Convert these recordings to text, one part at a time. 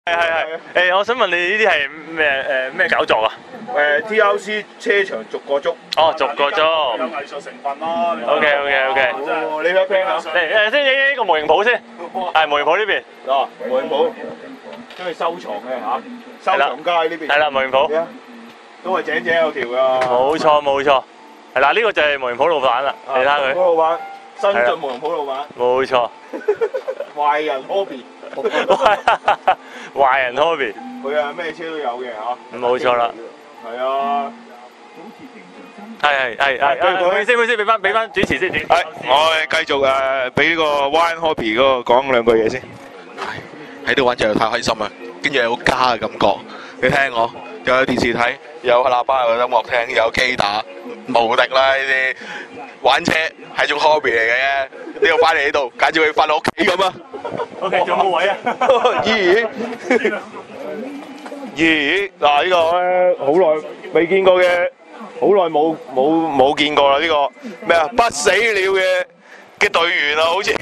係。我想問你呢啲係咩搞作啊？TRC 車場逐個捉。哦，逐個捉。有藝術成分咯。OK。哦，你睇聽下。嚟先影呢個模型鋪先。係模型鋪呢邊。哦，模型鋪。都係收藏嘅嚇，收藏街呢邊。係啦，模型鋪。都係井井有條㗎。冇錯。係啦，呢個就係模型鋪老闆啦。你睇下佢。老闆，新晉模型鋪老闆。冇錯。壞人 hobby。壞人 hobby。佢啊咩車都有嘅嚇。冇錯啦。係啊。係，先俾翻主持先。係，我繼續俾呢個 Wine Hobby 嗰個講兩句嘢先。喺度玩就太開心啦，跟住有家嘅感覺。你聽我，又有電視睇，有喇叭，有音樂聽，有機打，無敵啦！呢啲玩車係種 hobby 嚟嘅啫。呢度翻嚟呢度，簡直會翻到屋企咁啊！OK， 仲有冇位啊？咦？嗱，呢個咧好耐未見過嘅，好耐冇見過啦！呢個咩啊？不死鳥嘅隊員啊，好似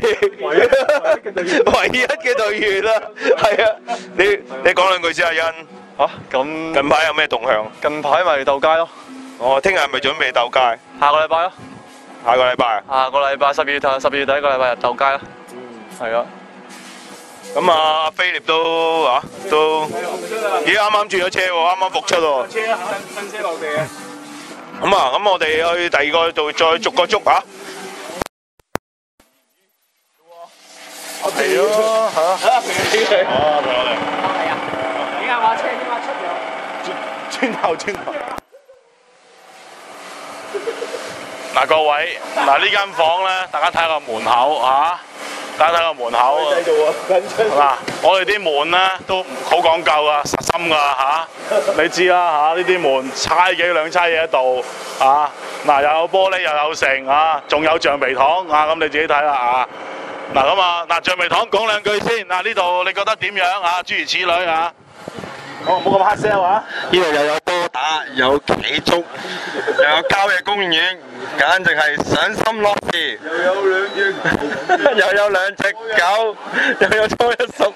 唯一嘅隊員啦，係啊！你講兩句先，阿欣。嚇，咁近排有咩動向？近排咪鬥街咯。哦，聽日係咪準備鬥街？下個禮拜咯。下個禮拜啊？下個禮拜12月第一個禮拜日鬥街咯。係啊。咁啊，菲力都咦啱啱轉咗車喎，啱啱復出喎。新車落地啊！咁我哋去第二個度再逐個捉嚇。阿皮咯嚇。阿皮嚟。哦，皮我哋。係啊。點解話車點解出咗？轉頭。嗱各位，嗱呢間房咧，大家睇下個門口嚇。大家睇個門口嗱，我哋啲門咧都好講究啊，實心㗎嚇，你知啦嚇，呢啲門猜幾兩猜嘢喺度啊，嗱又有玻璃又有成啊，仲有橡皮糖啊，咁你自己睇啦啊，嗱咁啊，嗱橡皮糖講兩句先，嗱呢度你覺得點樣啊？諸如此類啊。冇咁黑 sell 啊！呢度又有波打，有企足，又有郊野公園，簡直係賞心樂事。又有兩隻狗，又有初115，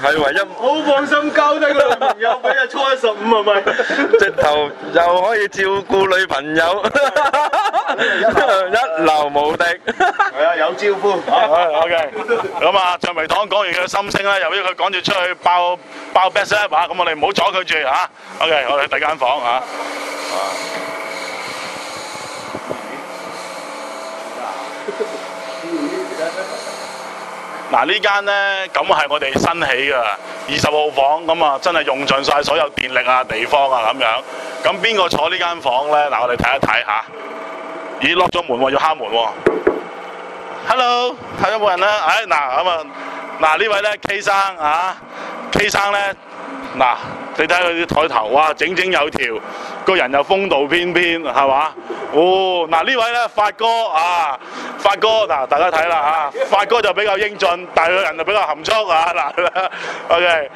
係唯一。好放心交低個女朋友俾阿初115係咪？直頭又可以照顧女朋友，一流無敵。係啊，有招呼。OK， 咁啊，橡皮糖講完佢嘅心聲啦，由於佢趕住出去爆 best up 嚇，咁我哋唔好阻佢住嚇。OK， 我哋去第間房嚇。嗱呢間咧，咁係我哋新起㗎，20號房，咁啊真係用盡晒所有電力啊、地方啊咁樣。咁邊個坐呢間房咧？嗱，我哋睇一睇嚇。咦，lock 咗門喎，要敲門喎。Hello， 睇咗冇人啦。嗱咁啊，嗱呢位咧 K 生啊 ，K 生咧，嗱你睇佢啲台頭，哇整整有條，個人又風度翩翩，係嘛？哦，嗱呢位咧發哥啊，發哥嗱大家睇啦嚇，發哥就比較英俊，但係個人就比較含蓄啊嗱 ，OK。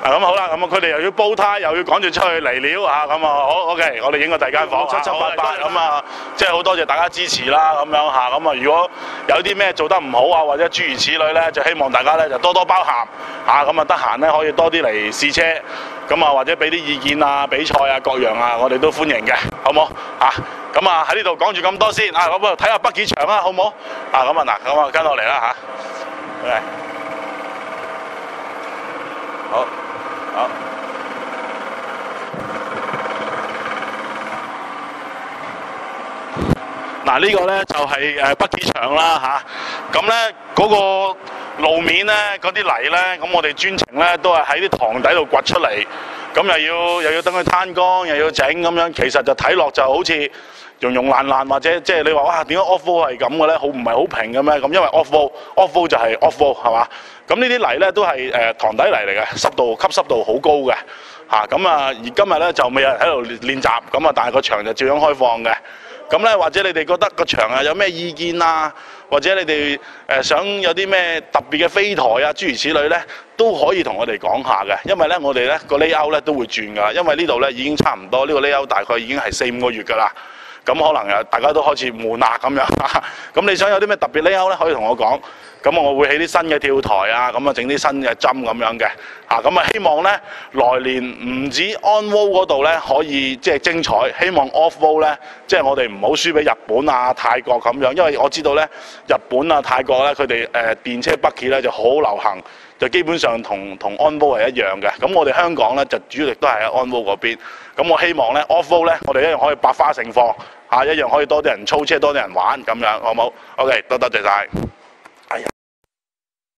嗱咁好啦，咁佢哋又要煲呔，又要趕住出去嚟料嚇，咁啊好 OK， 我哋影個第二間房，7七八八咁啊，即係好多謝大家支持啦咁樣嚇，咁啊如果有啲咩做得唔好啊，或者諸如此類咧，就希望大家咧就多多包涵嚇，咁啊得閒咧可以多啲嚟試車，咁啊或者俾啲意見啊、比賽啊各樣啊，我哋都歡迎嘅，好冇嚇？咁啊喺呢度講住咁多先啊，咁啊睇下北幾場啦，好冇？啊咁啊嗱，咁啊跟落嚟啦嚇，OK， 好。好，嗱呢個咧就係北機場啦嚇，咁咧嗰個路面咧嗰啲泥咧，咁我哋專程咧都係喺啲塘底度掘出嚟，咁又要等佢攤乾，又要整咁樣，其實就睇落就好似溶爛爛，或者即係你話哇點解 off-road 係咁嘅咧？好唔係好平嘅咩？咁因為 off-road 就係 off-road 係嘛？咁呢啲泥咧都係塘底泥嚟嘅，吸濕度好高嘅嚇。咁啊而今日咧就未有人喺度練習，咁啊但係個場就照樣開放嘅。咁咧或者你哋覺得個場啊有咩意見啊，或者你哋想有啲咩特別嘅飛台啊諸如此類咧，都可以同我哋講下嘅。因為咧我哋咧個 layout 咧都會轉㗎，因為呢度咧已經差唔多呢個 layout 大概已經係4-5個月㗎啦。咁可能大家都開始悶啦咁樣，咁你想有啲咩特別 layout 咧，可以同我講。咁我會起啲新嘅跳台啊，咁啊整啲新嘅針咁樣嘅，咁啊希望咧來年唔止 on road 嗰度咧可以即係精彩，希望 off road 咧即係我哋唔好輸俾日本啊、泰國咁樣，因為我知道咧日本啊、泰國咧佢哋電車北企咧就好流行，就基本上同 on road 係一樣嘅。咁我哋香港咧就主力都係喺 on road 嗰邊。咁我希望咧 off road 咧我哋一樣可以百花盛放，一樣可以多啲人操車、多啲人玩咁樣，好冇？OK，多謝晒。